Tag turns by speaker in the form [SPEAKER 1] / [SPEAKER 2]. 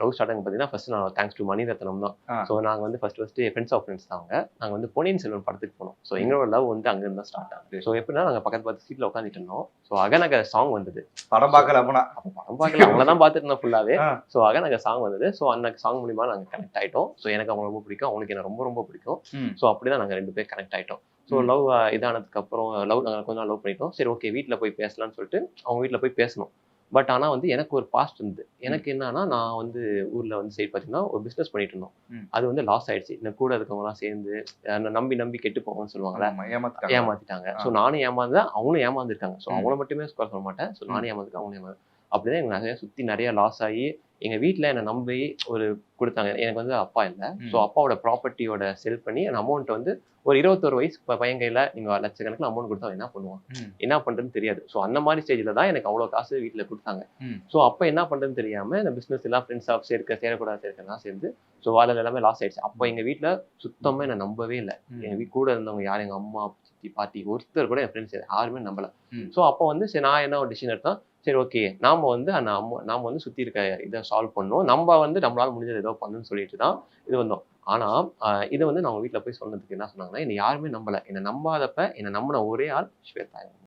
[SPEAKER 1] Love start பார்த்தீங்கன்னா first நான் thanks to Mani Ratnam தான். ஸோ நாங்கள் வந்து ஃபர்ஸ்ட் ஃப்ரெண்ட்ஸ் ஆஃப் ஃப்ரெண்ட்ஸ் தாங்க. நாங்கள் வந்து பொன்னியின் செல்வன் படத்துக்கு போனோம். ஸோ எங்களோட லவ் வந்து அங்கிருந்து தான் ஸ்டார்ட் ஆகுது. ஸோ எப்படின்னா நாங்கள் பக்கத்து சீட்ல உட்காந்துட்டு இருந்தோம். ஸோ அகநகர் சாங் வந்தது.
[SPEAKER 2] படம் பார்க்கல அப்பனா?
[SPEAKER 1] படம் பார்க்கல, அவங்கள தான் பார்த்துட்டு இருந்தோம் ஃபுல்லாவே. ஸோ அகநகர் சாங் வந்தது. ஸோ அந்த சாங் மூலியமா நாங்கள் கனெக்ட் ஆயிட்டோம். ஸோ எனக்கு அவங்க ரொம்ப பிடிக்கும், அவங்களுக்கு என்ன ரொம்ப ரொம்ப பிடிக்கும். ஸோ அப்படிதான் நாங்கள் 2 பேர் கனெக்ட் ஆயிட்டோம். ஸோ லவ் இதானதுக்கு அப்புறம் நாங்கள் கொஞ்சம் லவ் பண்ணிட்டோம். சரி ஓகே வீட்டில் போய் பேசலாம்னு சொல்லிட்டு அவங்க வீட்டில் போய் பேசணும். பட் ஆனால் வந்து எனக்கு ஒரு பாஸ்ட் இருந்தது. எனக்கு என்னன்னா நான் வந்து ஊரில் வந்து சைடு பார்த்தீங்கன்னா ஒரு பிஸ்னஸ் பண்ணிட்டு இருந்தோம். அது வந்து லாஸ் ஆயிடுச்சு. இந்த கூட இருக்கவங்கலாம் சேர்ந்து நம்பி கெட்டு போங்கன்னு சொல்லுவாங்களே, ஏமாத்திட்டாங்க. ஸோ நானும் ஏமாந்தேன், அவங்களும் ஏமாந்துருக்காங்க. ஸோ அவங்கள மட்டுமே ஸ்கோர் சொல்ல மாட்டேன். ஸோ நானும் ஏமாந்துருக்கேன், அவங்களும் ஏமாந்து அப்படிதான் எனக்கு நிறைய சுற்றி நிறைய லாஸ் ஆகி எங்கள் வீட்டில் என்னை நம்பி ஒரு கொடுத்தாங்க. எனக்கு வந்து அப்பா இல்லை. ஸோ அப்பாவோட ப்ராப்பர்ட்டியோட செல் பண்ணி அந்த அமௌண்ட் வந்து ஒரு 21 வயசு பையன் கையில் நீங்கள் லட்சக்கணக்கில் அமௌண்ட் கொடுத்தா என்ன பண்ணுவான், என்ன பண்ணுறதுன்னு தெரியாது. ஸோ அந்த மாதிரி ஸ்டேஜில் தான் எனக்கு அவ்வளோ காசு வீட்டில் கொடுத்தாங்க. ஸோ அப்போ என்ன பண்ணுறதுன்னு தெரியாமல் இந்த பிஸ்னஸ் எல்லாம் ஃப்ரெண்ட்ஸ் ஆஃப் சேரக்கூடாது சேர்ந்து ஸோ வாழ்க்கை எல்லாமே லாஸ் ஆயிடுச்சு. அப்போ எங்கள் வீட்டில் சுத்தமாக என்னை நம்பவே இல்லை. எங்கள் கூட இருந்தவங்க யார், எங்கள் அம்மா சித்தி பாட்டி ஒருத்தர் கூட என் ஃப்ரெண்ட்ஸ் யாருமே நம்பலை. ஸோ அப்போ வந்து சரி நான் என்ன ஒரு டிசிஷன் எடுத்தேன், சரி ஓகே நாம வந்து சுற்றி இருக்க இதை சால்வ் பண்ணணும், நம்ம வந்து நம்மளால முடிஞ்சது ஏதோ பண்ணணும்னு சொல்லிட்டு தான் இது வந்தோம். ஆனால் இதை வந்து நான் வீட்டில் போய் சொன்னதுக்கு என்ன சொன்னாங்கன்னா, என்னை யாருமே நம்பலை. என்னை நம்பாதப்ப என்னை நம்பின ஒரே ஆள் ஸ்வேதா.